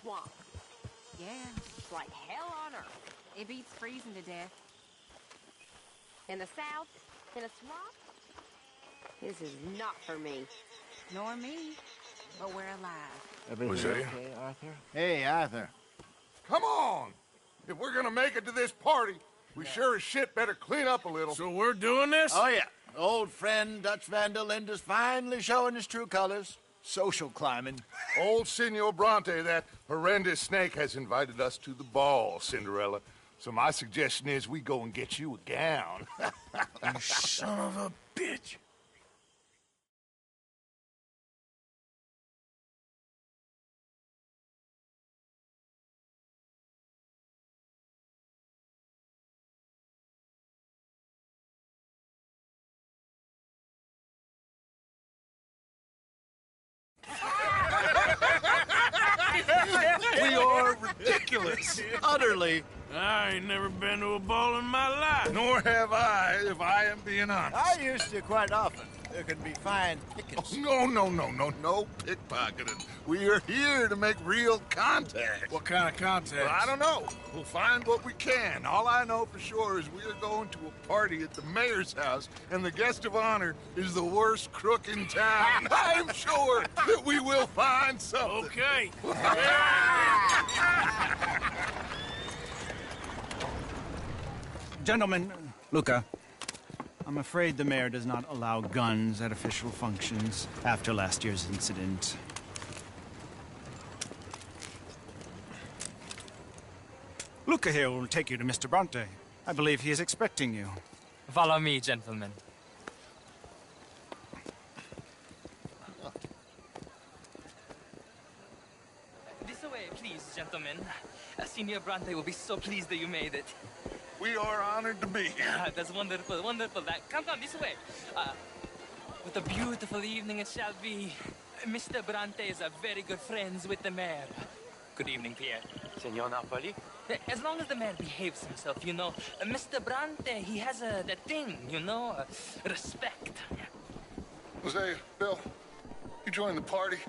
Swamp. Yeah, it's like hell on earth. It beats freezing to death. In the south, in a swamp? This is not for me. Nor me, but we're alive. Everything okay, Arthur? Hey, Arthur. Come on! If we're gonna make it to this party, we sure as shit better clean up a little. So we're doing this? Oh, yeah. Old friend Dutch Van der Linde's finally showing his true colors. Social climbing. Old Senor Bronte, that horrendous snake, has invited us to the ball, Cinderella. So my suggestion is we go and get you a gown. You son of a bitch. We are ridiculous. Utterly. I ain't never been to a ball in my life. Nor have I, if I am being honest. I used to quite often. There can be fine pickets. Oh, no pickpocketing. We are here to make real contact. What kind of contact? Well, I don't know. We'll find what we can. All I know for sure is we are going to a party at the mayor's house, and the guest of honor is the worst crook in town. I'm sure that we will find something. Okay. Gentlemen, Luca, I'm afraid the mayor does not allow guns at official functions after last year's incident. Luca here will take you to Mr. Bronte. I believe he is expecting you. Follow me, gentlemen. This way, please, gentlemen. Senior Bronte will be so pleased that you made it. We are honored to be here. That's wonderful, wonderful. Come, this way. What a beautiful evening it shall be. Mr. Bronte is very good friends with the mayor. Good evening, Pierre. Senor Napoli? As long as the mayor behaves himself, you know. Mr. Bronte, he has that thing, you know, respect. Jose, Bill, you join the party.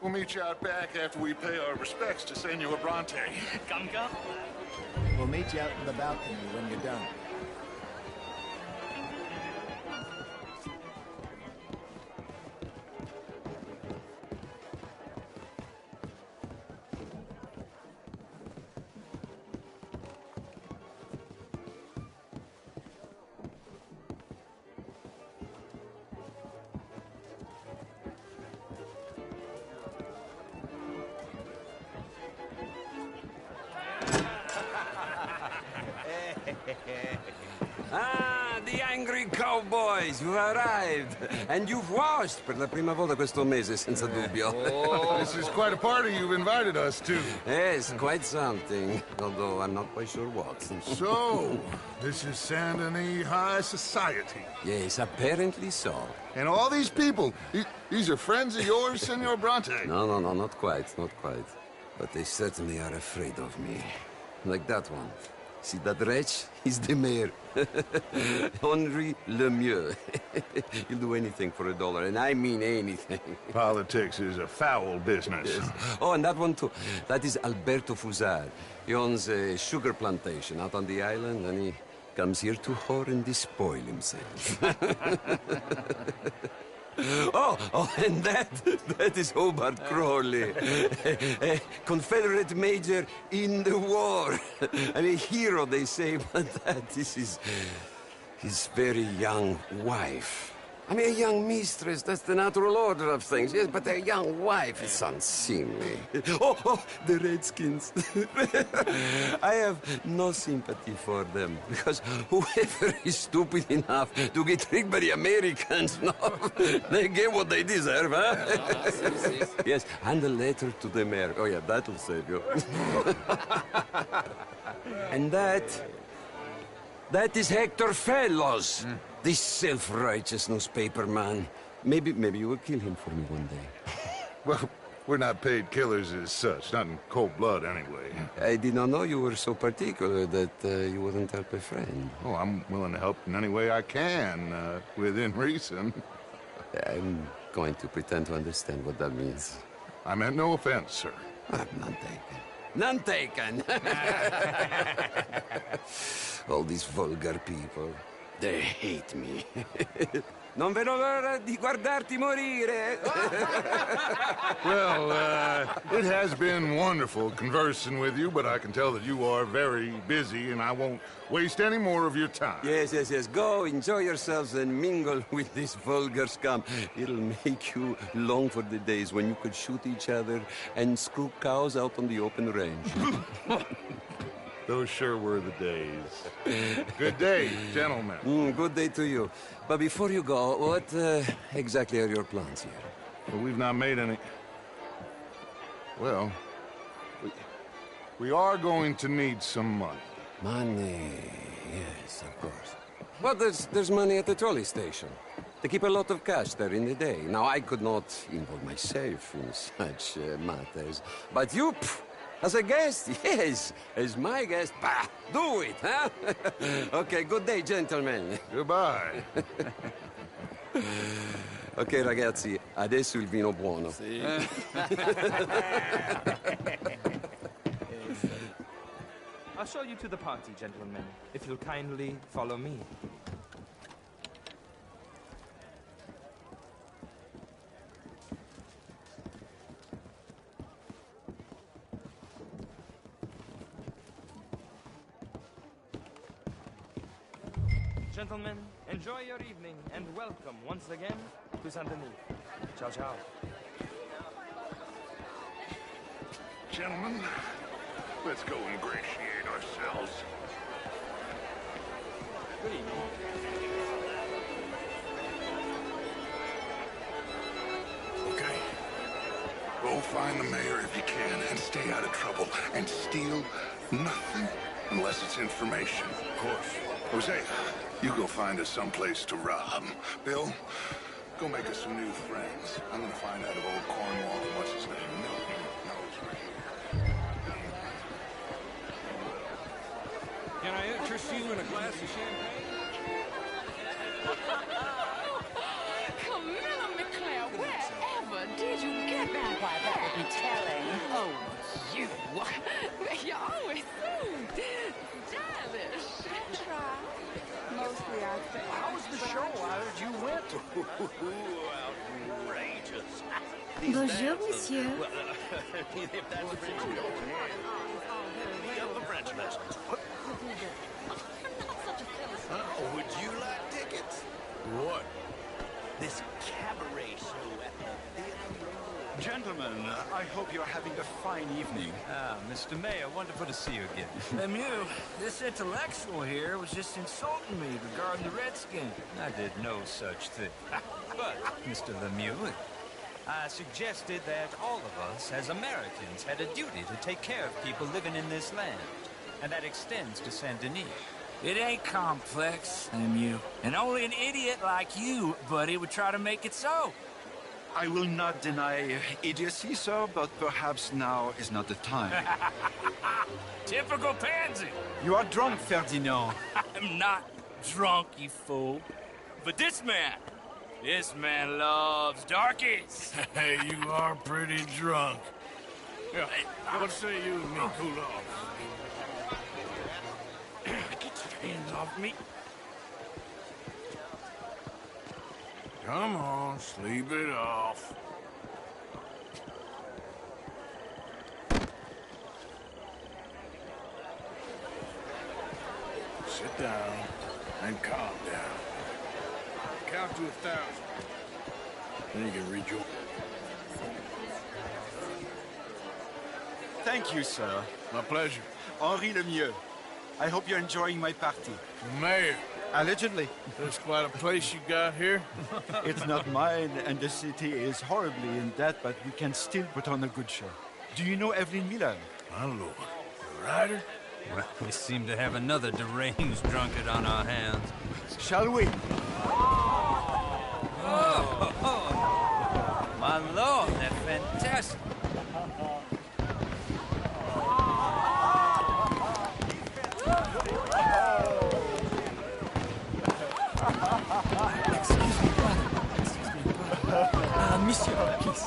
We'll meet you out back after we pay our respects to Senor Bronte. Come. We'll meet you out in the balcony when you're done. the angry cowboys, you've arrived. And you've washed per la prima volta questo mese, senza dubbio. This is quite a party you've invited us to. Yes, quite something. Although I'm not quite sure what. So, this is Saint Denis High Society. Yes, apparently so. And all these people, these are friends of yours, Senor Bronte? No, not quite, not quite. But they certainly are afraid of me. Like that one. See that wretch? He's the mayor. Henri Lemieux. He'll do anything for $1, and I mean anything. Politics is a foul business. Yes. Oh, and that one too. That is Alberto Fusar. He owns a sugar plantation out on the island, and he comes here to whore and despoil himself. Oh, and that is Hobart Crawley, a Confederate major in the war. I mean, a hero, they say, but that is his very young wife. I mean, a young mistress, that's the natural order of things, yes, but a young wife is unseemly. Oh, the Redskins. I have no sympathy for them, because whoever is stupid enough to get tricked by the Americans, no, they get what they deserve, huh? Yes, and a letter to the mayor. Oh, yeah, that'll save you. And that is Hector Fellows. This self-righteous newspaper man. Maybe you will kill him for me one day. Well, we're not paid killers as such, not in cold blood anyway. I did not know you were so particular that you wouldn't help a friend. Oh, I'm willing to help in any way I can, within reason. I'm going to pretend to understand what that means. I meant no offense, sir. None taken. None taken! All these vulgar people. They hate me. Non vedo l'ora di guardarti morire. Well, it has been wonderful conversing with you, but I can tell that you are very busy, and I won't waste any more of your time. Yes. Go, enjoy yourselves, and mingle with this vulgar scum. It'll make you long for the days when you could shoot each other and screw cows out on the open range. Those sure were the days. Good day, gentlemen. Good day to you. But before you go, what exactly are your plans here? Well, we've not made any... Well, we are going to need some money. Money, yes, of course. But there's money at the trolley station. They keep a lot of cash there in the day. Now, I could not involve myself in such matters. But you... As a guest? Yes. As my guest? Bah, do it, huh? Okay, good day, gentlemen. Goodbye. Ok, ragazzi, adesso il vino buono. Sì. I'll show you to the party, gentlemen, if you'll kindly follow me. Gentlemen, enjoy your evening and welcome once again to Saint Denis. Ciao, ciao. Gentlemen, let's go ingratiate ourselves. Good evening. Okay. Go find the mayor if you can and stay out of trouble and steal nothing unless it's information. Of course. Jose, you go find us someplace to rob. Bill, go make us some new friends. I'm gonna find out if old Cornwall and what's his name, Milton, knows we're here. Can I interest you in a glass of champagne? Camilla McClare, wherever did you get that? Why, that would be telling. Oh, you. You're always so stylish. Try. Mostly I think. How was the show I heard you went to? Outrageous. Bonjour, monsieur. Well, if that's French, we don't care. We have the French lessons. Would you like tickets? What? This cabaret show at the theater. Gentlemen, I hope you're having a fine evening. Ah, Mr. Mayor, wonderful to see you again. Lemieux, this intellectual here was just insulting me regarding the Redskin. I did no such thing. But, Mr. Lemieux, I suggested that all of us, as Americans, had a duty to take care of people living in this land. And that extends to Saint Denis. It ain't complex, Lemieux. And only an idiot like you, buddy, would try to make it so. I will not deny idiocy, sir, but perhaps now is not the time. Typical pansy. You are drunk, Ferdinand. I'm not drunk, you fool. But this man loves darkies. Hey, you are pretty drunk. Yeah, what say you and me cool off? Get your hands off me. Come on, sleep it off. Sit down and calm down. Count to 1,000. Then you can rejoin. Thank you, sir. My pleasure. Henri Lemieux. I hope you're enjoying my party. Mayor. Allegedly. That's quite a place you got here. It's not mine, and the city is horribly in debt, but we can still put on a good show. Do you know Evelyn Miller? My lord. The writer? Well, we seem to have another deranged drunkard on our hands. Shall we? Oh, my lord, that's fantastic. Excuse me, monsieur, please.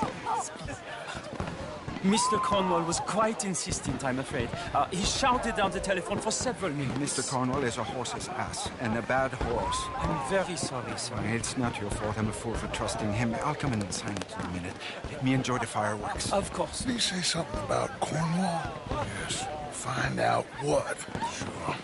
Mr. Cornwall was quite insistent, I'm afraid. He shouted down the telephone for several minutes. Mr. Cornwall is a horse's ass, and a bad horse. I'm very sorry, sir. It's not your fault. I'm a fool for trusting him. I'll come in silence in a minute. Let me enjoy the fireworks. Of course. Did he say something about Cornwall? Yes. Find out what. Sure.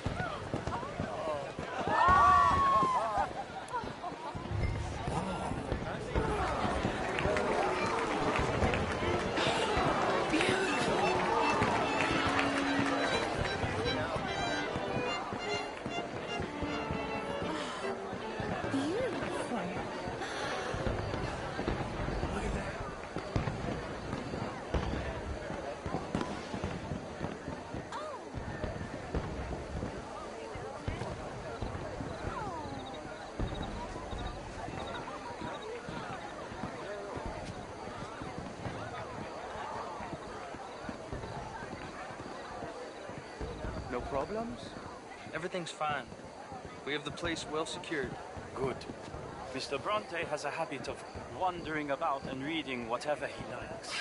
No problems? Everything's fine. We have the place well secured. Good. Mr. Bronte has a habit of wandering about and reading whatever he likes.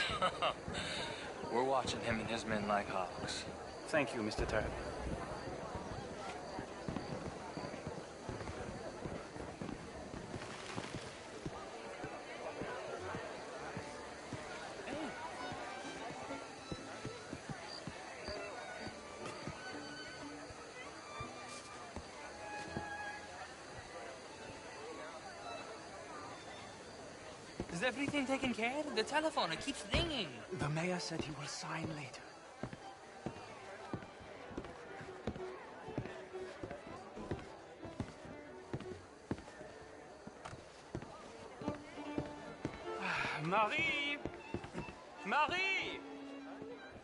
We're watching him and his men like hawks. Thank you, Mr. Turner. Is everything taken care of? The telephone, it keeps ringing. The mayor said he will sign later. Marie! Marie!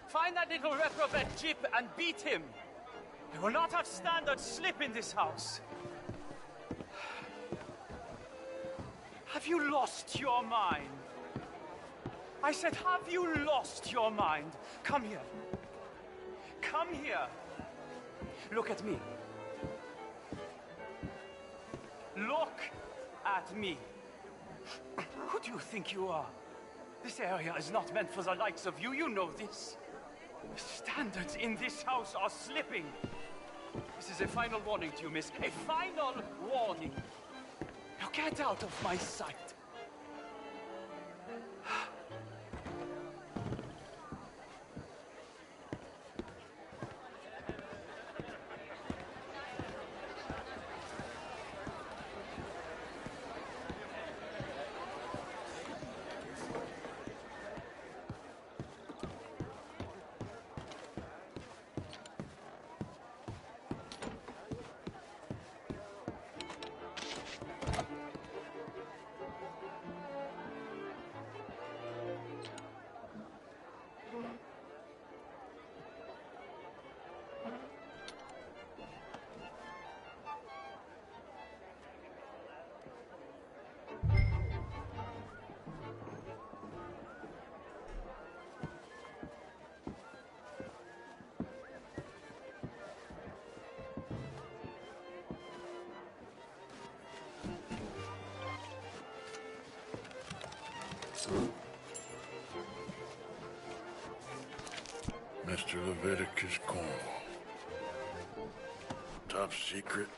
Find that little reprobate Jip and beat him. We will not have standard slip in this house. Have you lost your mind? I said, have you lost your mind? Come here. Come here. Look at me. Look at me. Who do you think you are? This area is not meant for the likes of you. You know this. The standards in this house are slipping. This is a final warning to you, miss. A final warning. Now get out of my sight. Mr. Leviticus Cornwall. Top secret.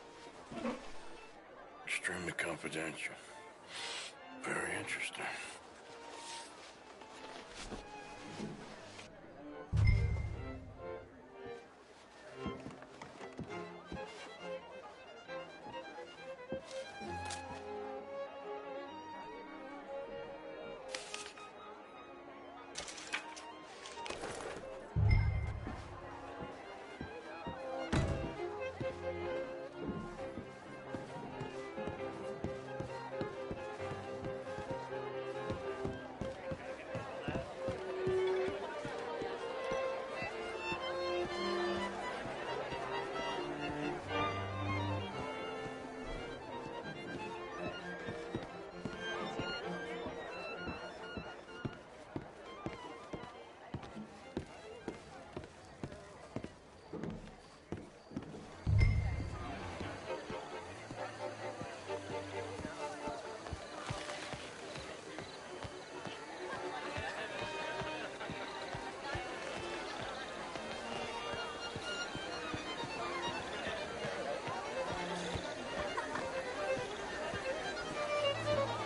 Extremely confidential. Very interesting.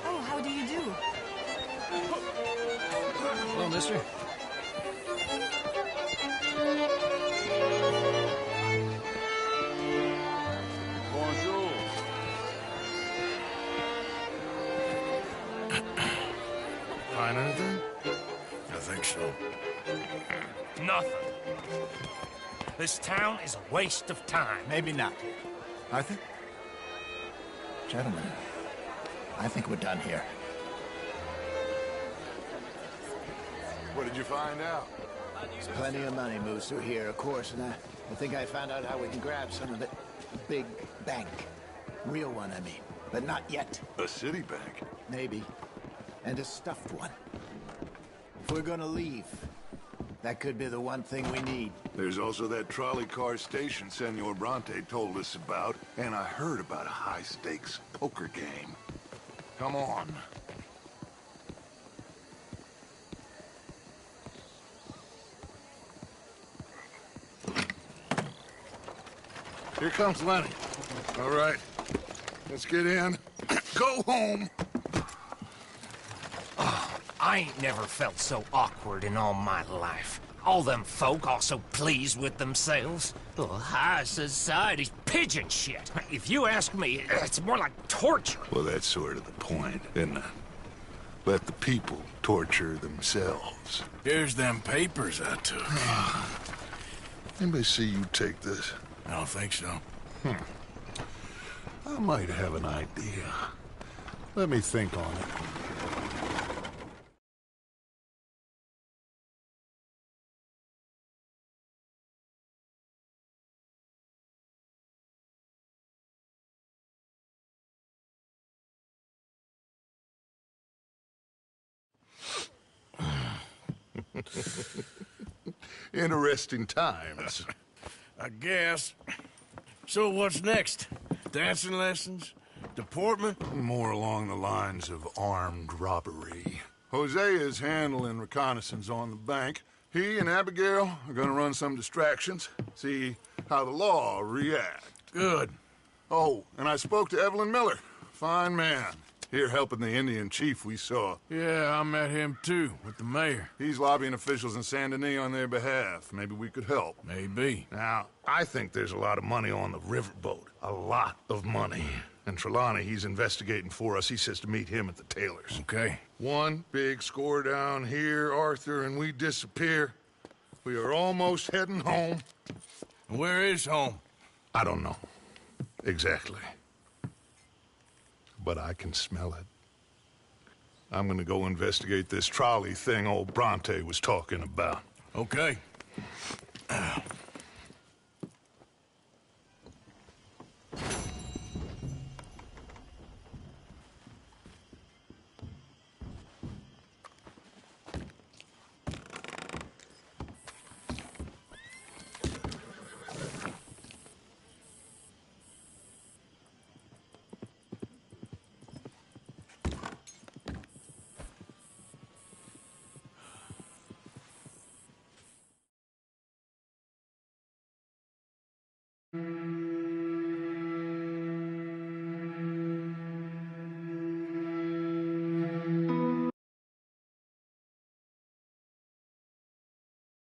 Oh, how do you do? Hello, mister. Bonjour. Find anything? I think so. Nothing. This town is a waste of time. Maybe not. I think... Gentlemen, I think we're done here. What did you find out? There's plenty of money moves through here, of course, and I think I found out how we can grab some of it. A big bank. Real one, I mean. But not yet. A city bank? Maybe. And a stuffed one. If we're gonna leave, that could be the one thing we need. There's also that trolley car station Senor Bronte told us about, and I heard about a high-stakes poker game. Come on. Here comes Lenny. All right, let's get in. Go home. I ain't never felt so awkward in all my life. All them folk all so pleased with themselves. Oh, high society's pigeon shit. If you ask me, it's more like torture. Well, that's sort of the point, isn't it? Let the people torture themselves. Here's them papers I took. Anybody see you take this? I don't think so. I might have an idea. Let me think on it. Interesting times. I guess. So what's next? Dancing lessons? Deportment? More along the lines of armed robbery. Jose is handling reconnaissance on the bank. He and Abigail are gonna run some distractions, see how the law react. Good. Oh, and I spoke to Evelyn Miller. Fine man. Here helping the Indian chief we saw. Yeah, I met him too, with the mayor. He's lobbying officials in Saint Denis on their behalf. Maybe we could help. Maybe. Now, I think there's a lot of money on the riverboat. A lot of money. And Trelawney, he's investigating for us. He says to meet him at the Taylor's. Okay. One big score down here, Arthur, and we disappear. We are almost heading home. Where is home? I don't know. Exactly. But I can smell it. I'm gonna go investigate this trolley thing old Bronte was talking about. Okay.